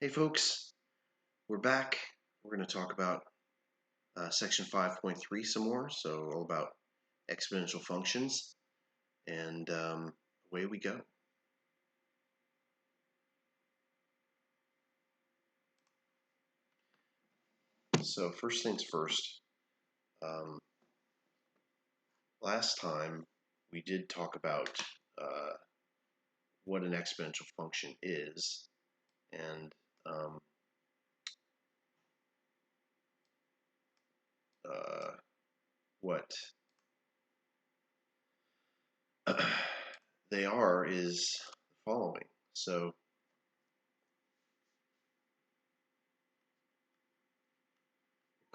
Hey folks, we're back. We're going to talk about section 5.3 some more, so all about exponential functions, and away we go. So first things first, last time we did talk about what an exponential function is, and what they are is the following. So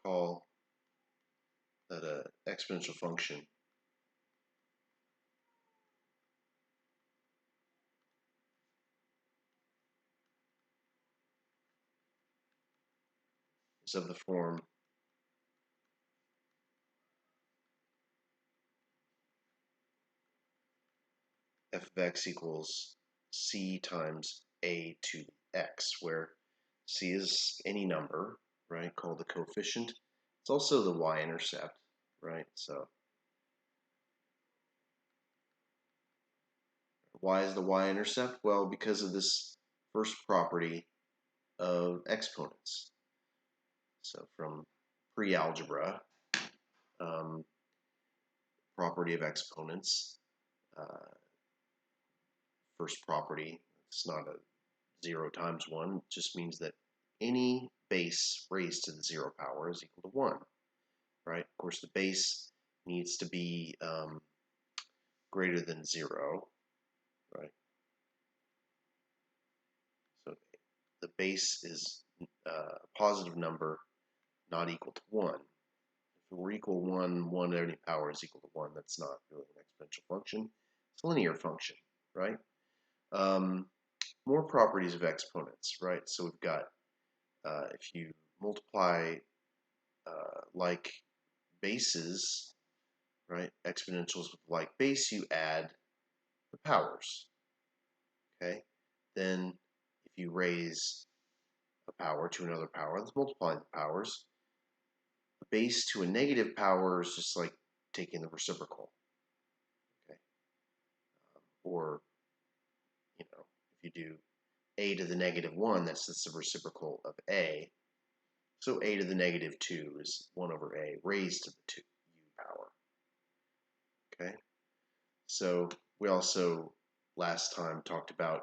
call that an exponential function is of the form f of x equals c times a to x, where c is any number, right, called the coefficient. It's also the y-intercept, right? So why is the y-intercept? Well, because of this first property of exponents. So from pre-algebra, property of exponents, first property, it's not a 0 times 1, it just means that any base raised to the 0 power is equal to 1, right? Of course, the base needs to be greater than 0, right? So the base is a positive number not equal to 1. If it were equal to 1, 1 at any power is equal to 1. That's not really an exponential function. It's a linear function, right? More properties of exponents, right? So we've got, if you multiply like bases, right, exponentials with like base, you add the powers, okay? Then if you raise a power to another power, let's multiply the powers. A base to a negative power is just like taking the reciprocal, okay? Or, you know, if you do a to the negative 1, that's the reciprocal of a. So a to the negative 2 is 1 over a raised to the 2 u power. Okay? So we also last time talked about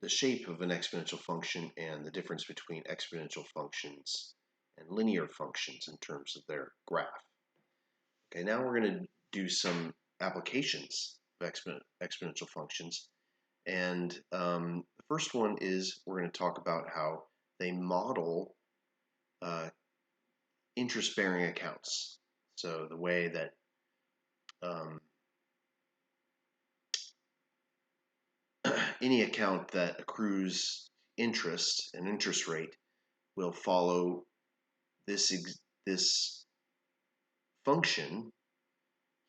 the shape of an exponential function and the difference between exponential functions and linear functions in terms of their graph. Okay, now we're going to do some applications of exponential functions. And the first one is we're going to talk about how they model interest-bearing accounts. So the way that any account that accrues interest, an interest rate, will follow this function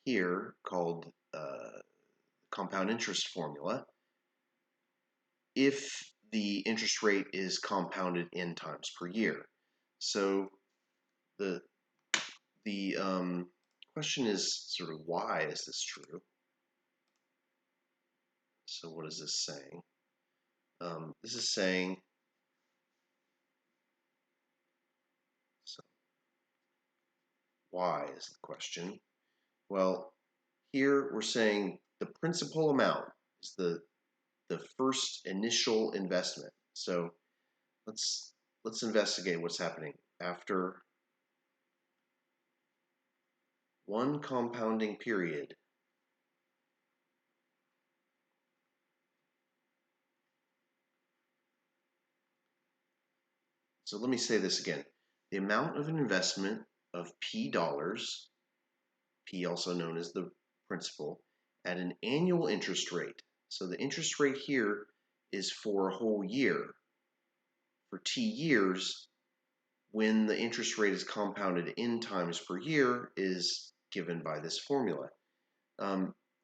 here called compound interest formula if the interest rate is compounded n times per year. So the question is sort of, why is this true? So what is this saying? This is saying, so why is the question? Well, here we're saying the principal amount is the first initial investment. So let's investigate what's happening after one compounding period. So let me say this again. The amount of an investment of P dollars, P also known as the principal, at an annual interest rate. So the interest rate here is for a whole year. For T years, when the interest rate is compounded n times per year, is given by this formula.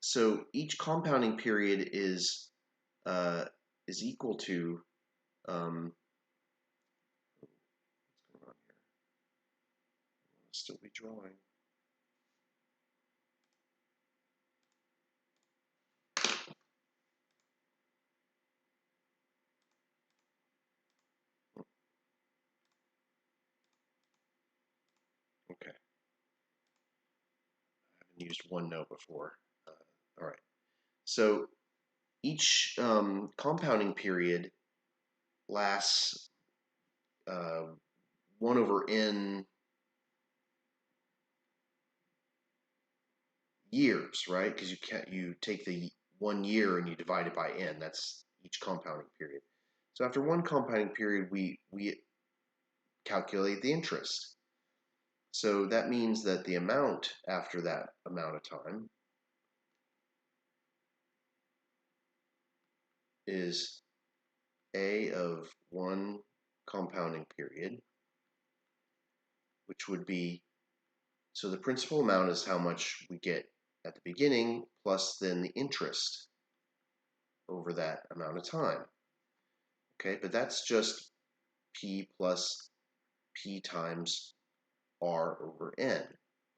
So each compounding period is equal to what's going on here? I'll still be drawing. Okay, I haven't used OneNote before. All right, so each compounding period lasts 1 over n years, right? Because you take the 1 year and you divide it by n. That's each compounding period. So after one compounding period, we calculate the interest. So that means that the amount after that amount of time is a of one compounding period, which would be, so the principal amount is how much we get at the beginning, plus then the interest over that amount of time. Okay, but that's just P plus P times R over N,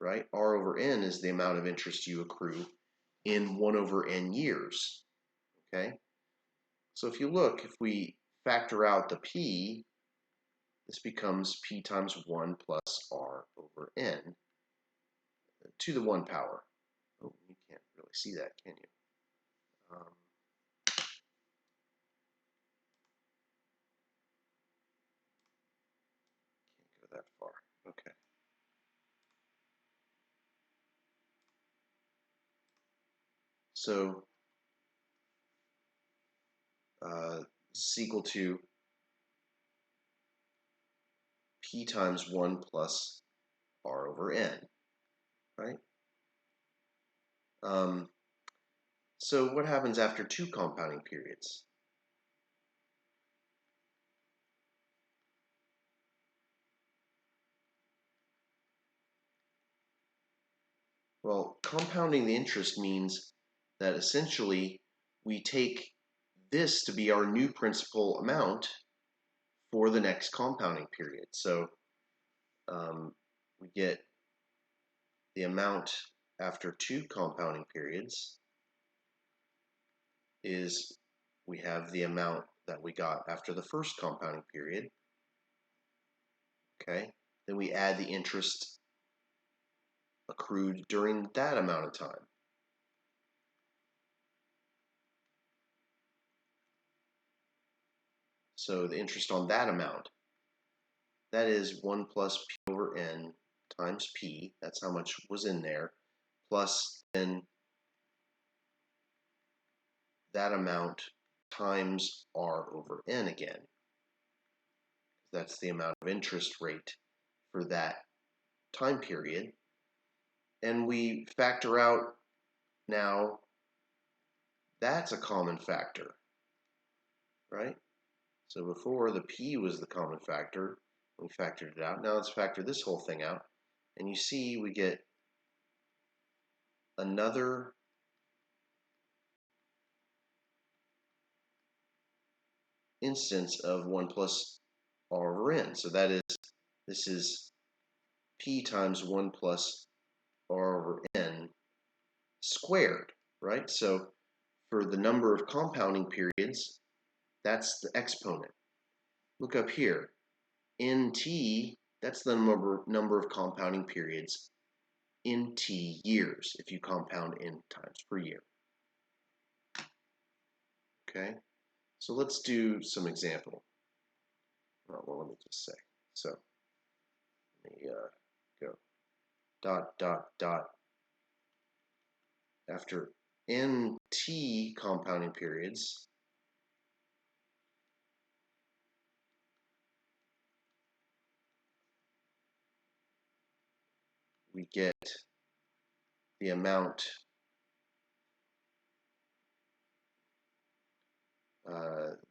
right? R over N is the amount of interest you accrue in 1 over N years, okay? So if you look, if we factor out the P, this becomes P times 1 plus R over N to the 1 power. Oh, you can't really see that, can you? Can't go that far. Okay. So this is equal to P times 1 plus R over N, right? So what happens after 2 compounding periods? Well, compounding the interest means that essentially we take this to be our new principal amount for the next compounding period. So we get the amount after 2 compounding periods is we have the amount that we got after the first compounding period. Okay, then we add the interest accrued during that amount of time. So the interest on that amount, that is 1 plus P over N times P, that's how much was in there, plus then that amount times R over N again. That's the amount of interest rate for that time period. And we factor out now, that's a common factor, right? So before the P was the common factor, we factored it out. Now let's factor this whole thing out. And you see we get another instance of 1 plus R over N. So that is, this is P times 1 plus R over N squared, right? So for the number of compounding periods, that's the exponent. Look up here. NT, that's the number of compounding periods in T years, if you compound N times per year. Okay, so let's do some example. Well, let me just say. So let me go dot, dot, dot. After NT compounding periods, we get the amount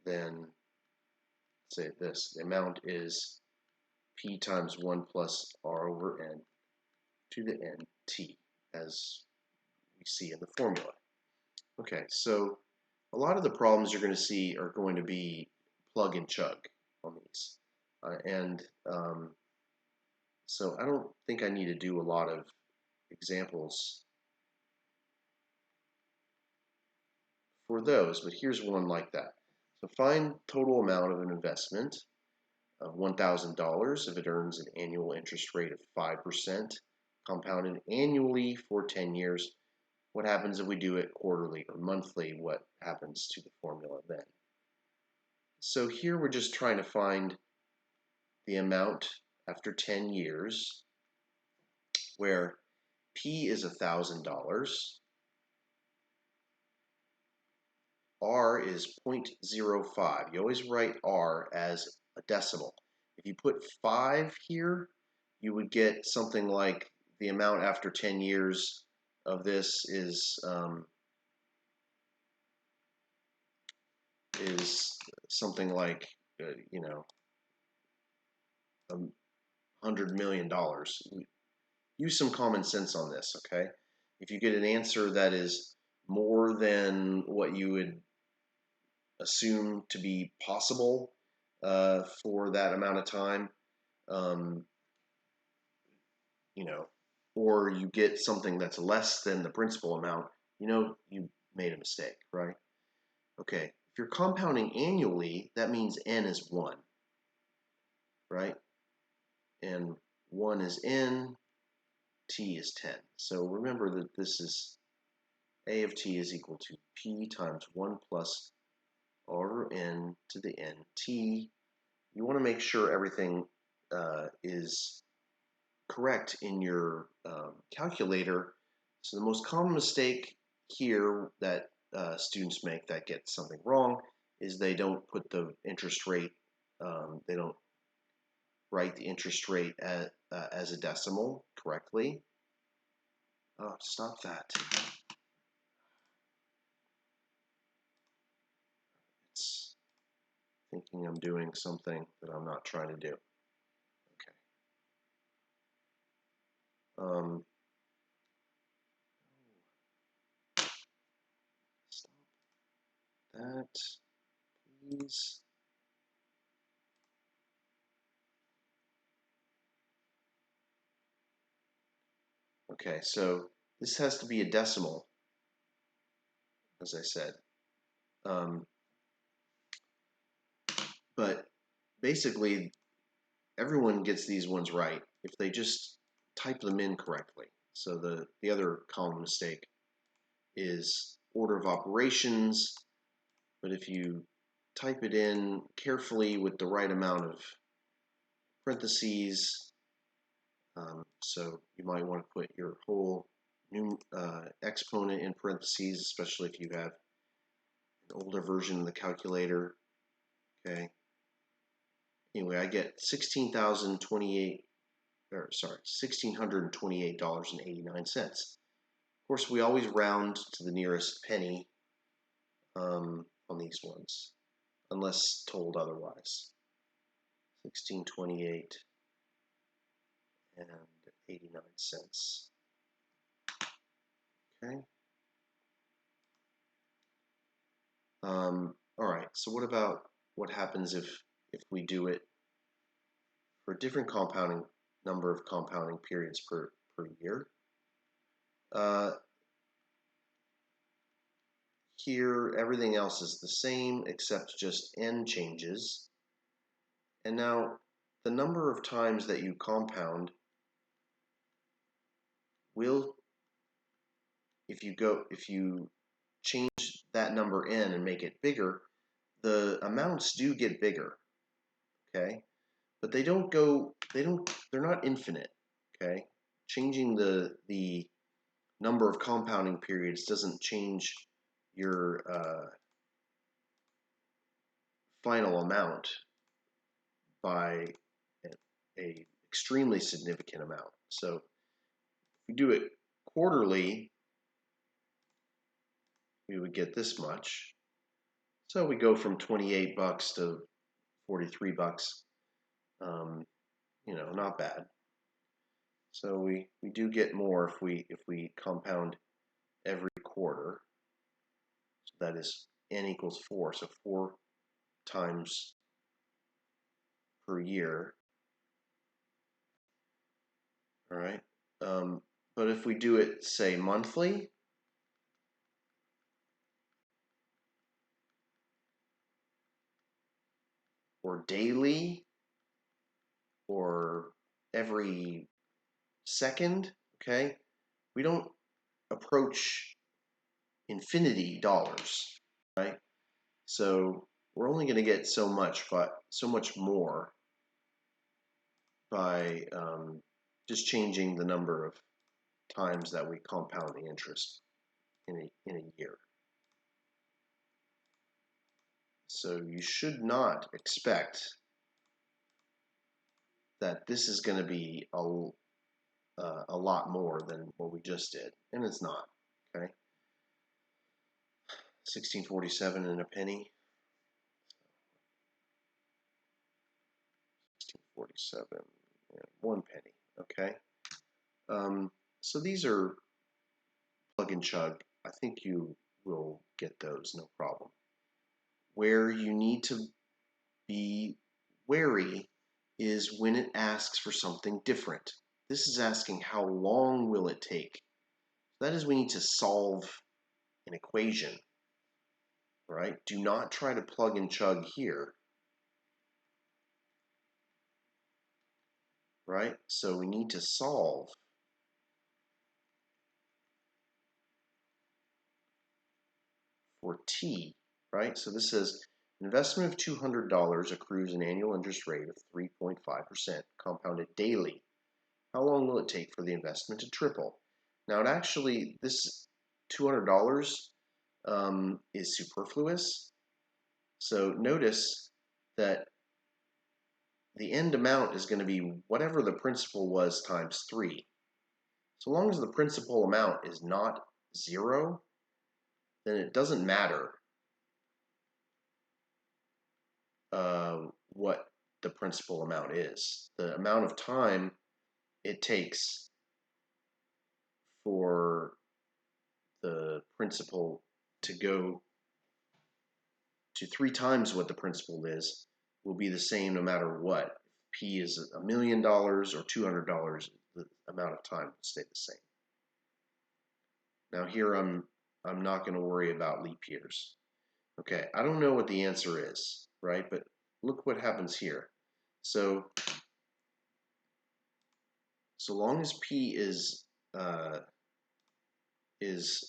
then say this, the amount is P times 1 plus R over N to the NT, as we see in the formula. Okay, so a lot of the problems you're going to see are going to be plug and chug on these. And so I don't think I need to do a lot of examples for those, but here's one like that. So find total amount of an investment of $1,000 if it earns an annual interest rate of 5%, compounded annually for 10 years. What happens if we do it quarterly or monthly? What happens to the formula then? So here we're just trying to find the amount after 10 years where P is $1,000, R is 0.05. You always write R as a decimal. If you put 5 here, you would get something like the amount after 10 years of this is something like $100 million. Use some common sense on this, okay? If you get an answer that is more than what you would assume to be possible for that amount of time, um, or you get something that's less than the principal amount, you made a mistake, right? Okay, if you're compounding annually, that means n is 1, right? And 1 is n, t is 10. So remember that this is a of t is equal to p times 1 plus r n to the nt. You want to make sure everything is correct in your calculator. So the most common mistake here that students make that get something wrong is they don't put the interest rate, they don't write the interest rate as a decimal correctly. Oh, stop that. It's thinking I'm doing something that I'm not trying to do. Okay. Stop that, please. Okay, so this has to be a decimal, as I said. But basically, everyone gets these ones right if they just type them in correctly. So the other common mistake is order of operations, but if you type it in carefully with the right amount of parentheses, so you might want to put your whole exponent in parentheses, especially if you have an older version of the calculator. Okay. Anyway, I get $1,628.89. Of course, we always round to the nearest penny on these ones, unless told otherwise. 1628 and 89 cents. Okay. All right. So what happens if we do it for a different number of compounding periods per year? Here, everything else is the same except just n changes. And now, the number of times that you compound will, if you change that number n and make it bigger, the amounts do get bigger, okay? But they're not infinite, okay? Changing the number of compounding periods doesn't change your final amount by a extremely significant amount. So if we do it quarterly, we would get this much. So we go from 28 bucks to 43 bucks. Not bad. So we do get more if we compound every quarter. that is n equals 4, so 4 times per year. All right. But if we do it, say, monthly, or daily, or every second, okay, we don't approach infinity dollars, right? So we're only going to get so much, but so much more by just changing the number of times that we compound the interest in a year. So you should not expect that this is going to be a lot more than what we just did, and it's not. Okay, 1647 and a penny. 1647 and 1 penny. Okay, so these are plug and chug. I think you will get those, no problem. Where you need to be wary is when it asks for something different. This is asking how long will it take. That is, we need to solve an equation, right? Do not try to plug and chug here, right? So we need to solve for t, right? So this says an investment of $200 accrues an annual interest rate of 3.5% compounded daily. How long will it take for the investment to triple? Now, it actually, this $200 is superfluous. So notice that the end amount is going to be whatever the principal was times 3. So long as the principal amount is not 0, then it doesn't matter what the principal amount is. The amount of time it takes for the principal to go to 3 times what the principal is will be the same no matter what. If P is $1 million or $200, the amount of time will stay the same. Now here I'm not going to worry about leap years. Okay, I don't know what the answer is, right? But look what happens here. So long as P is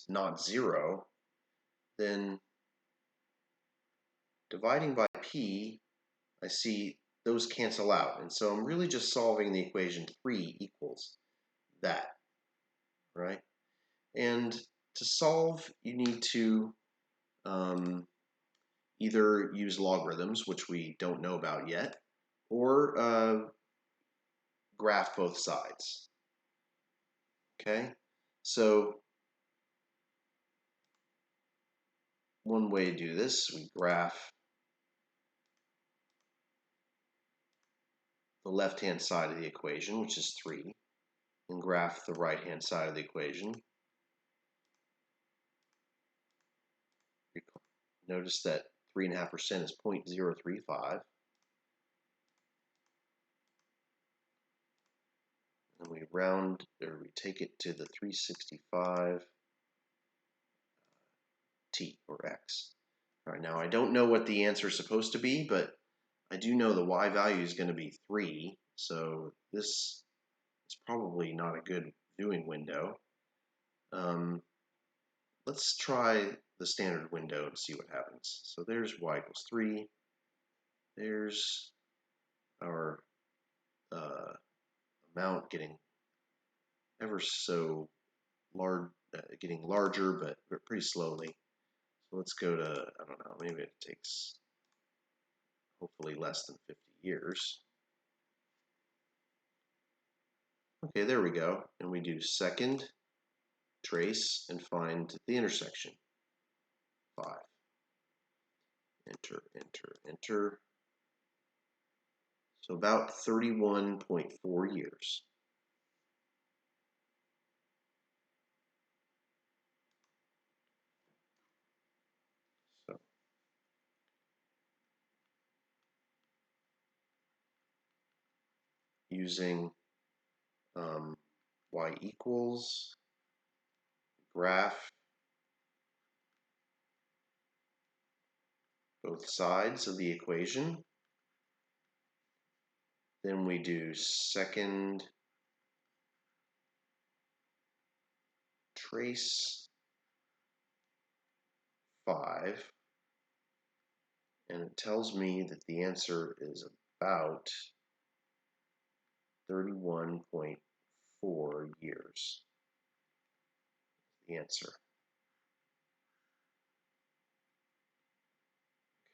not 0, then dividing by P, I see those cancel out. And so I'm really just solving the equation 3 equals that, right? And to solve, you need to either use logarithms, which we don't know about yet, or graph both sides. Okay, so one way to do this, we graph the left-hand side of the equation, which is 3, and graph the right-hand side of the equation. Notice that 3.5% is 0.035. And we round, or we take it to the 365 t, or x. All right, now I don't know what the answer is supposed to be, but I do know the y value is going to be 3, so this is probably not a good viewing window. Let's try the standard window and see what happens. So there's y equals 3. There's our amount getting ever so large, getting larger, but pretty slowly. So let's go to, I don't know, maybe it takes hopefully less than 50 years. Okay, there we go. And we do second, trace, and find the intersection. 5. Enter, enter, enter. So about 31.4 years. using y equals graph both sides of the equation. Then we do second trace 5, and it tells me that the answer is about 31.4 years. The answer.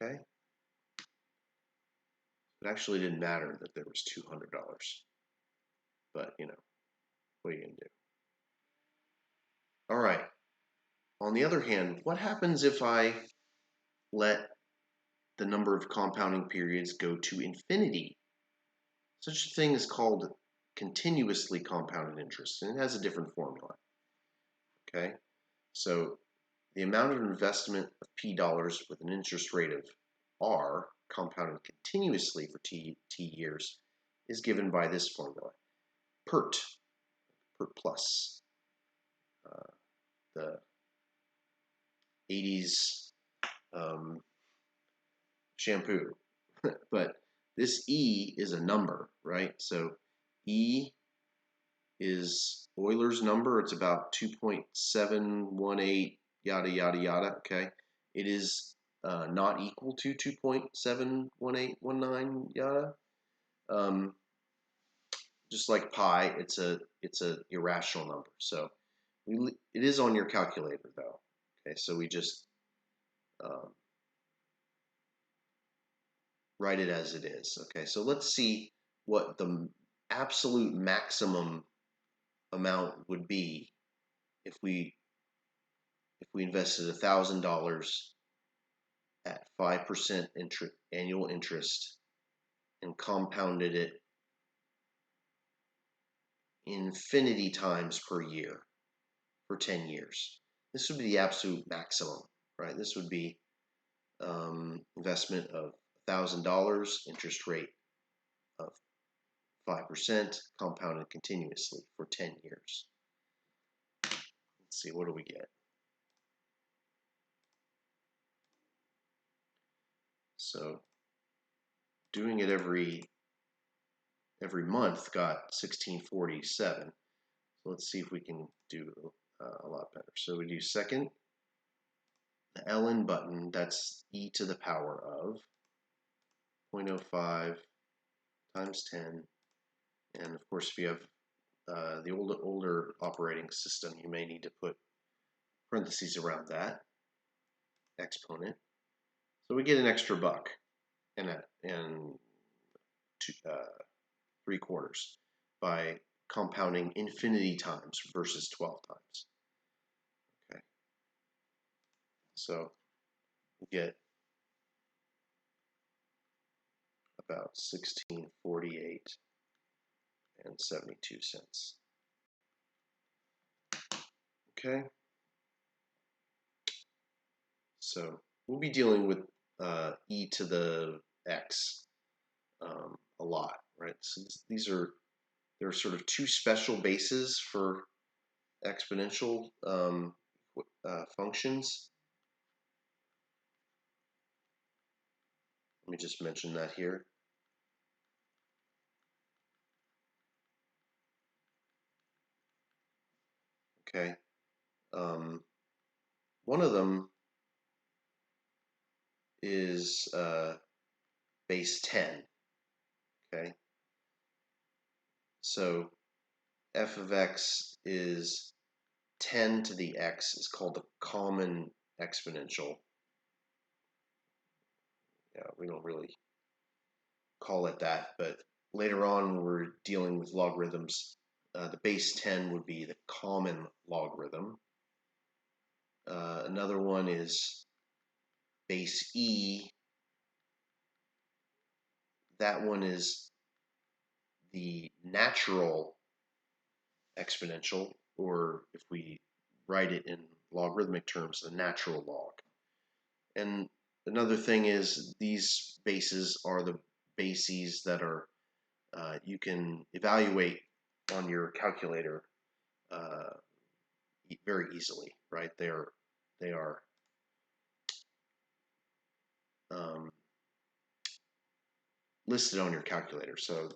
Okay? It actually didn't matter that there was $200, but you know, what are you gonna do? All right. On the other hand, what happens if I let the number of compounding periods go to infinity? Such a thing is called continuously compounded interest, and it has a different formula. Okay, so the amount of investment of P dollars with an interest rate of R compounded continuously for T years is given by this formula. PERT plus the 80s shampoo. But this E is a number, right? So E is Euler's number. It's about 2.718 yada yada yada. Okay, it is not equal to 2.71819 yada. Just like pi, it's a irrational number. So it is on your calculator though. Okay, so we just write it as it is. Okay, so let's see what the absolute maximum amount would be if we invested $1,000 at 5% annual interest and compounded it infinity times per year for 10 years. This would be the absolute maximum, right? This would be investment of $1,000, interest rate of 5%, compounded continuously for 10 years. Let's see, what do we get? So doing it every month got 1647. So let's see if we can do a lot better. So we do second, the ln button, that's e to the power of 0.05 times 10. And of course, if you have the older operating system, you may need to put parentheses around that exponent. So we get an extra buck and 3/4 by compounding infinity times versus 12 times. Okay, so we get about 1648 and 72 cents. Okay, so we'll be dealing with e to the x a lot, right? So there are sort of two special bases for exponential functions. Let me just mention that here. Okay, one of them is base 10. Okay, so f of x is 10 to the x is called the common exponential. Yeah, we don't really call it that, but later on when we're dealing with logarithms, the base 10 would be the common logarithm. Another one is base e. That one is the natural exponential, or if we write it in logarithmic terms, the natural log. And another thing is these bases are the bases that are you can evaluate on your calculator very easily, right? They are listed on your calculator. So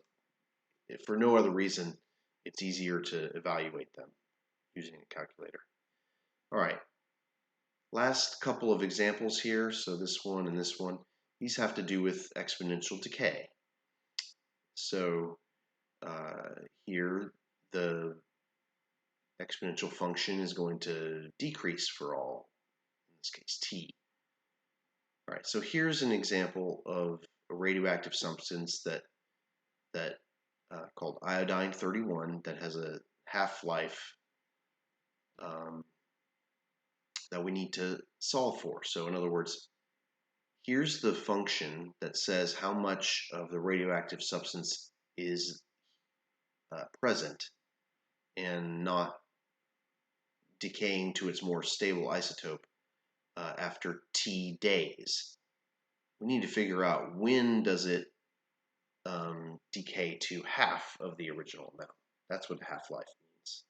if for no other reason, it's easier to evaluate them using a calculator. All right, last couple of examples here. So this one and this one, these have to do with exponential decay. So here, the exponential function is going to decrease for all, in this case, t. All right, so here's an example of a radioactive substance that called iodine-31 that has a half-life that we need to solve for. So in other words, here's the function that says how much of the radioactive substance is present and not decaying to its more stable isotope after t days. We need to figure out when does it decay to half of the original amount. That's what half-life means.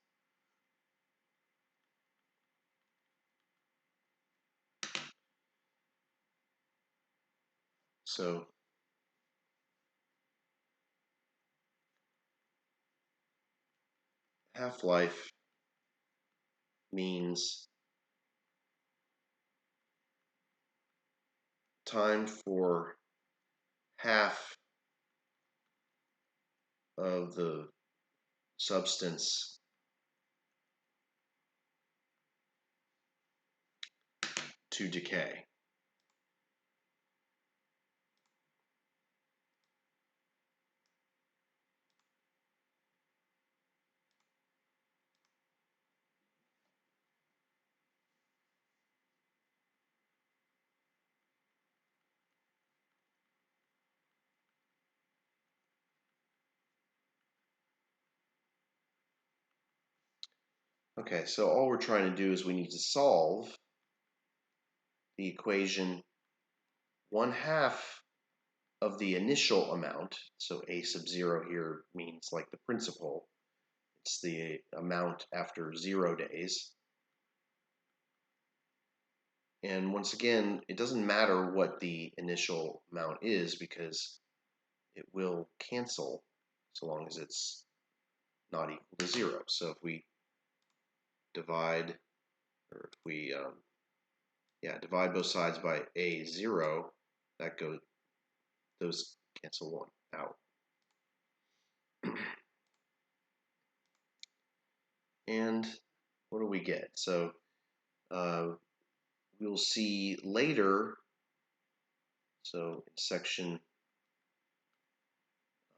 So half-life means time for half of the substance to decay. Okay, so all we're trying to do is we need to solve the equation 1/2 of the initial amount. So a sub 0 here means like the principal. It's the amount after 0 days. And once again, it doesn't matter what the initial amount is because it will cancel so long as it's not equal to 0. So if we divide, or if we divide both sides by a0, that goes, those cancel one out. And what do we get? So we'll see later, so in section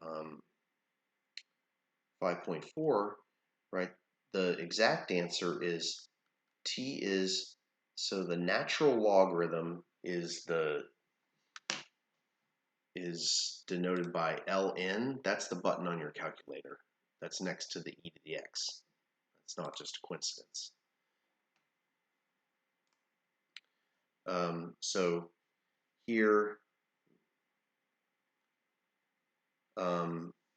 5.4, right, the exact answer is t is, so the natural logarithm is denoted by ln. That's the button on your calculator. That's next to the e to the x. It's not just a coincidence. So here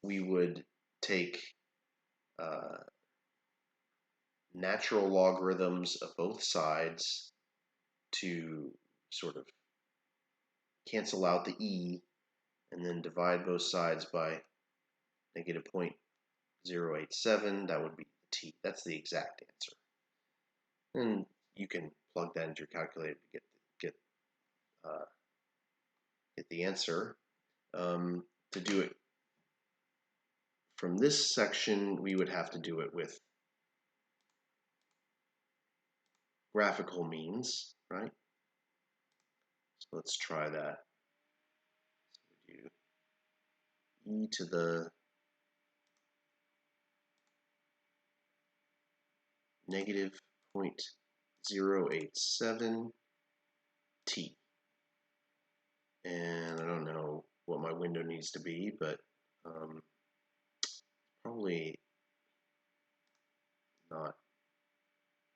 we would take natural logarithms of both sides to sort of cancel out the e, and then divide both sides by negative 0.087. That would be the t. That's the exact answer. And you can plug that into your calculator to get the answer. To do it from this section, we would have to do it with graphical means, right? So let's try that. So we do e to the negative 0.087 t. And I don't know what my window needs to be, but probably not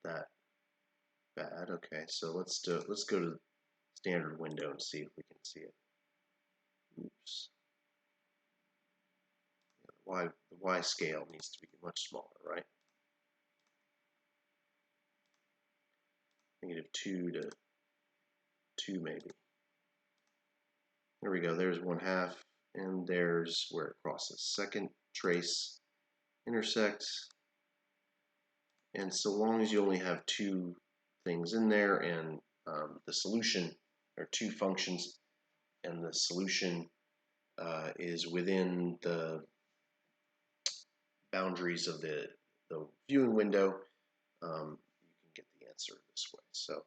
that bad. Okay, so let's go to standard window and see if we can see it. Oops. the y scale needs to be much smaller, right? -2 to 2 maybe. There we go, there's 1/2, and there's where it crosses. Second trace intersects, and so long as you only have 2 things in there and the solution, or 2 functions, and the solution is within the boundaries of the viewing window, you can get the answer this way. So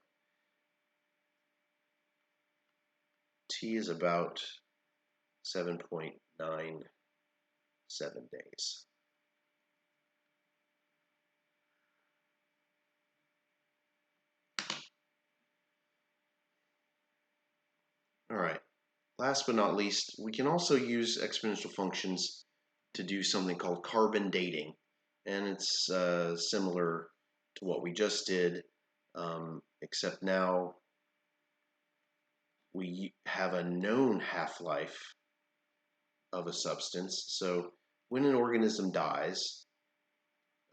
t is about 7.97 days. All right, last but not least, we can also use exponential functions to do something called carbon dating, and it's similar to what we just did, except now we have a known half-life of a substance. So when an organism dies,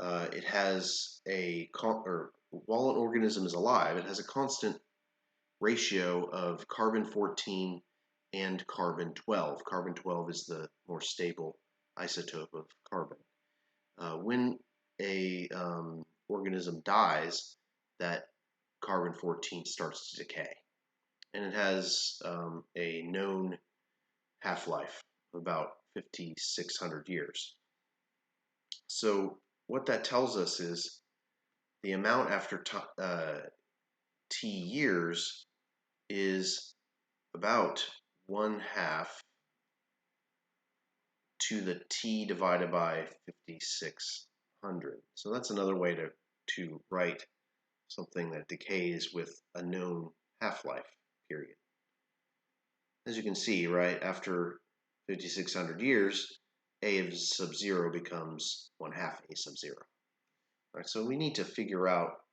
it has while an organism is alive, it has a constant ratio of carbon-14 and carbon-12. Carbon-12 is the more stable isotope of carbon. When a organism dies, that carbon-14 starts to decay, and it has a known half-life of about 5,600 years. So what that tells us is the amount after t years is about 1/2 to the t divided by 5,600. So that's another way to write something that decays with a known half-life period. As you can see, right, after 5,600 years, a of sub 0 becomes 1/2 a sub 0. All right, so we need to figure out,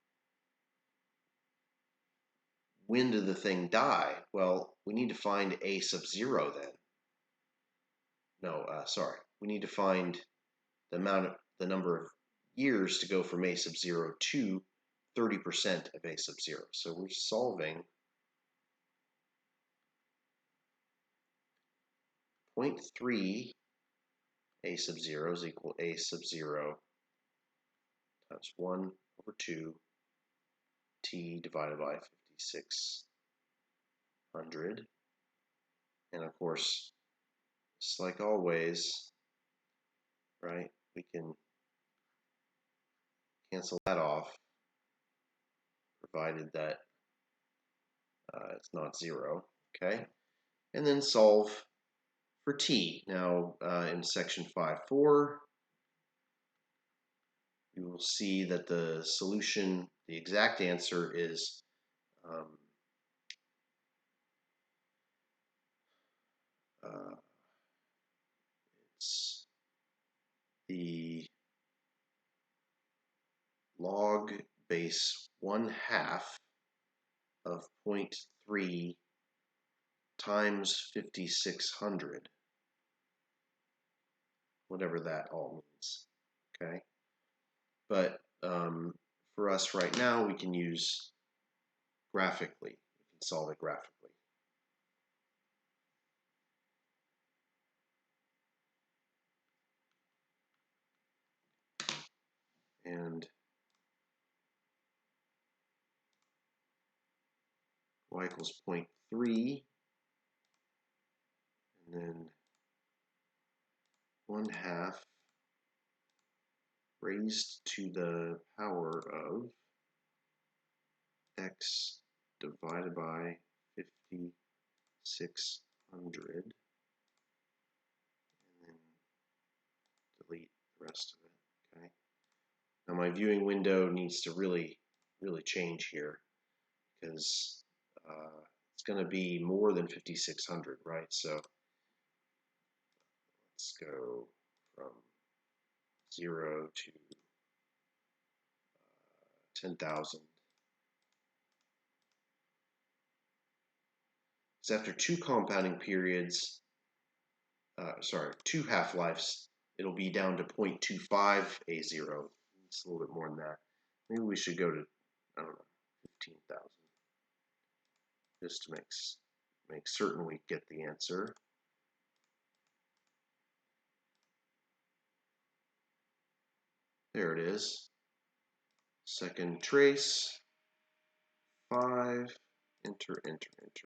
when did the thing die? Well, we need to find a sub 0 then. No, sorry. We need to find the number of years to go from a sub 0 to 30% of a sub 0. So we're solving 0.3 a sub 0 is equal to a sub 0 times 1/2 t divided by 5,600. And of course, just like always, right, we can cancel that off, provided that it's not 0, okay? And then solve for t. Now, in section 5.4, you will see that the solution, the exact answer is it's the log base 1/2 of 0.3 times 5,600, whatever that all means, okay? But for us right now, we can use graphically. We can solve it graphically. And y equals 0.3, and then 1/2 raised to the power of x divided by 5,600, and then delete the rest of it, okay? Now my viewing window needs to really change here, because it's going to be more than 5,600, right? So let's go from 0 to 10,000. So after 2 compounding periods, 2 half-lives, it'll be down to 0.25 A0. It's a little bit more than that. Maybe we should go to, I don't know, 15,000, just to make certain we get the answer. There it is. Second trace, 5, enter, enter, enter.